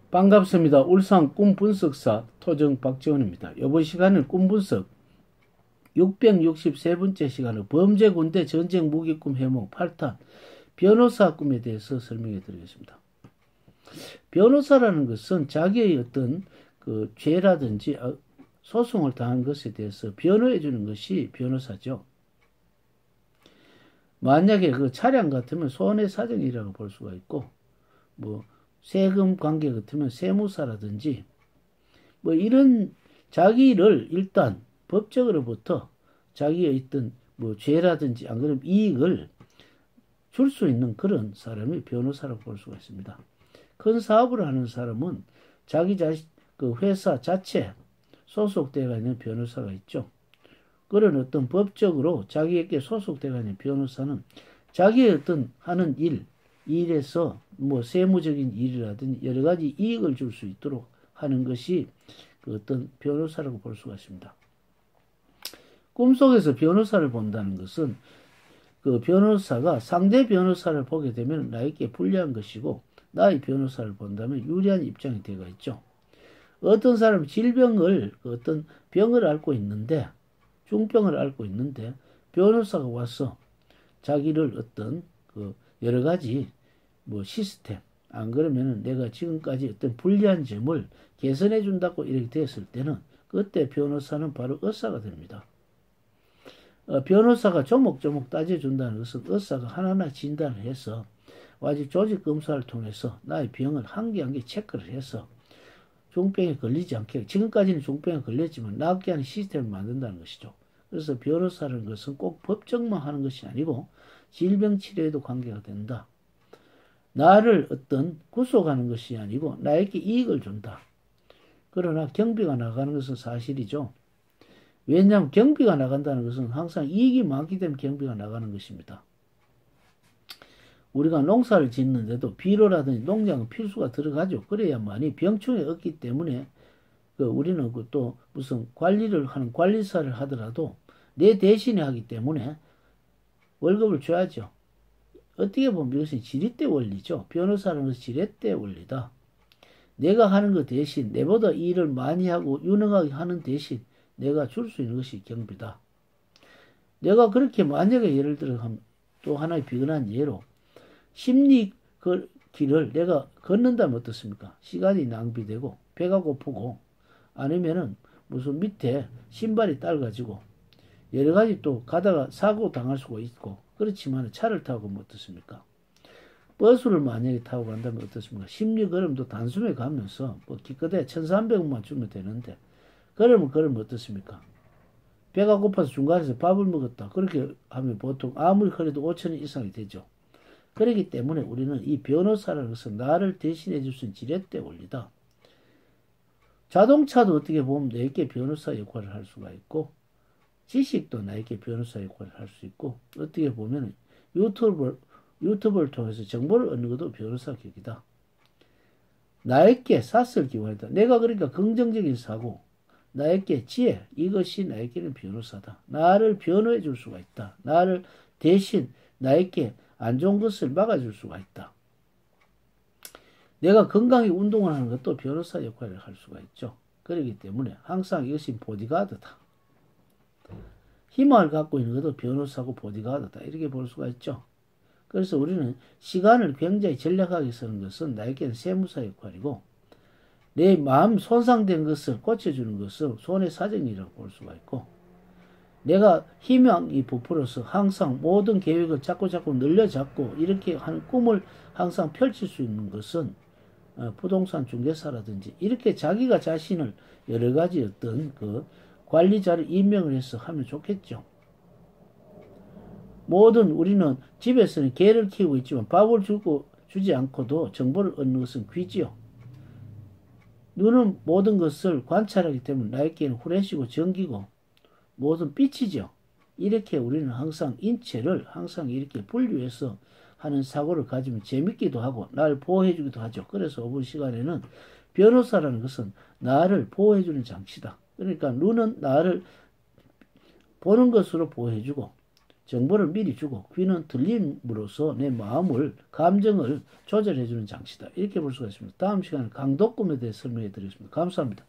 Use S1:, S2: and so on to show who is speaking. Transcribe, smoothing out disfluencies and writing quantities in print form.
S1: 반갑습니다. 울산 꿈분석사 토정 박지원입니다. 이번 시간은 꿈분석 663번째 시간으로 범죄 군대 전쟁 무기꿈 해몽 8탄 변호사 꿈에 대해서 설명해 드리겠습니다. 변호사라는 것은 자기의 어떤 그 죄라든지 소송을 당한 것에 대해서 변호해 주는 것이 변호사죠. 만약에 그 차량 같으면 손해사정이라고 볼 수가 있고, 뭐 세금 관계 같으면 세무사라든지 뭐 이런 자기를 일단 법적으로부터 자기의 있던 뭐 죄라든지 안 그러면 이익을 줄 수 있는 그런 사람이 변호사라고 볼 수가 있습니다. 큰 사업을 하는 사람은 자기 자신 그 회사 자체 소속되어 있는 변호사가 있죠. 그런 어떤 법적으로 자기에게 소속되어 있는 변호사는 자기의 어떤 하는 일에서 뭐 세무적인 일이라든지 여러 가지 이익을 줄 수 있도록 하는 것이 그 어떤 변호사라고 볼 수가 있습니다. 꿈속에서 변호사를 본다는 것은 그 변호사가 상대 변호사를 보게 되면 나에게 불리한 것이고, 나의 변호사를 본다면 유리한 입장이 되어 있죠. 어떤 사람이 질병을 어떤 병을 앓고 있는데, 중병을 앓고 있는데 변호사가 와서 자기를 어떤 그 여러 가지 뭐 시스템 안 그러면은 내가 지금까지 어떤 불리한 점을 개선해 준다고 이렇게 됐을 때는 그때 변호사는 바로 의사가 됩니다. 변호사가 조목조목 따져준다는 것은 의사가 하나하나 진단을 해서 아직 조직 검사를 통해서 나의 병을 한 개 한 개 체크를 해서 중병에 걸리지 않게, 지금까지는 중병에 걸렸지만 낫게 하는 시스템을 만든다는 것이죠. 그래서 변호사라는 것은 꼭 법정만 하는 것이 아니고 질병 치료에도 관계가 된다. 나를 어떤 구속하는 것이 아니고 나에게 이익을 준다. 그러나 경비가 나가는 것은 사실이죠. 왜냐하면 경비가 나간다는 것은 항상 이익이 많기 때문에 경비가 나가는 것입니다. 우리가 농사를 짓는데도 비료라든지 농약은 필수가 들어가죠. 그래야만이 병충해 없기 때문에 우리는 또 무슨 관리를 하는 관리사를 하더라도 내 대신에 하기 때문에 월급을 줘야죠. 어떻게 보면 이것은 지렛대 원리죠. 변호사라는 것은 지렛대 원리다. 내가 하는 것 대신 내보다 일을 많이 하고 유능하게 하는 대신 내가 줄 수 있는 것이 경비다. 내가 그렇게 만약에 예를 들어 또 하나의 비근한 예로 심리 길을 내가 걷는다면 어떻습니까? 시간이 낭비되고 배가 고프고 아니면은 무슨 밑에 신발이 딸가지고 여러 가지 또 가다가 사고 당할 수가 있고, 그렇지만 차를 타고 가면 어떻습니까? 버스를 만약에 타고 간다면 어떻습니까? 심리 걸음도 단숨에 가면서 뭐 기껏해 1,300원만 주면 되는데 그러면 어떻습니까? 배가 고파서 중간에서 밥을 먹었다. 그렇게 하면 보통 아무리 그래도 5,000원 이상이 되죠. 그렇기 때문에 우리는 이 변호사라는 것은 나를 대신해 줄 수 있는 지렛대 원리다. 자동차도 어떻게 보면 내게 변호사 역할을 할 수가 있고, 지식도 나에게 변호사 역할을 할 수 있고, 어떻게 보면 유튜브를 통해서 정보를 얻는 것도 변호사 격이다. 나에게 샀을 기원이다. 내가 그러니까 긍정적인 사고, 나에게 지혜, 이것이 나에게는 변호사다. 나를 변호해 줄 수가 있다. 나를 대신 나에게 안 좋은 것을 막아줄 수가 있다. 내가 건강히 운동을 하는 것도 변호사 역할을 할 수가 있죠. 그렇기 때문에 항상 이것이 보디가드다. 희망을 갖고 있는 것도 변호사고 보디가드다. 이렇게 볼 수가 있죠. 그래서 우리는 시간을 굉장히 전략하게 쓰는 것은 나에게는 세무사 역할이고, 내 마음 손상된 것을 고쳐주는 것은 손해사정이라고 볼 수가 있고, 내가 희망이 부풀어서 항상 모든 계획을 자꾸 늘려잡고 이렇게 하는 꿈을 항상 펼칠 수 있는 것은 부동산 중개사라든지 이렇게 자기가 자신을 여러 가지 어떤 그 관리자를 임명을 해서 하면 좋겠죠. 모든 우리는 집에서는 개를 키우고 있지만 밥을 주지 않고도 정보를 얻는 것은 귀지요. 눈은 모든 것을 관찰하기 때문에 나에게는 후레쉬고 전기고 모든 빛이죠. 이렇게 우리는 항상 인체를 항상 이렇게 분류해서 하는 사고를 가지면 재밌기도 하고 나를 보호해주기도 하죠. 그래서 이번 시간에는 변호사라는 것은 나를 보호해주는 장치다. 그러니까 눈은 나를 보는 것으로 보호해주고 정보를 미리 주고 귀는 들림으로써 내 마음을 감정을 조절해주는 장치다. 이렇게 볼 수가 있습니다. 다음 시간에 강독금에 대해 설명해 드리겠습니다. 감사합니다.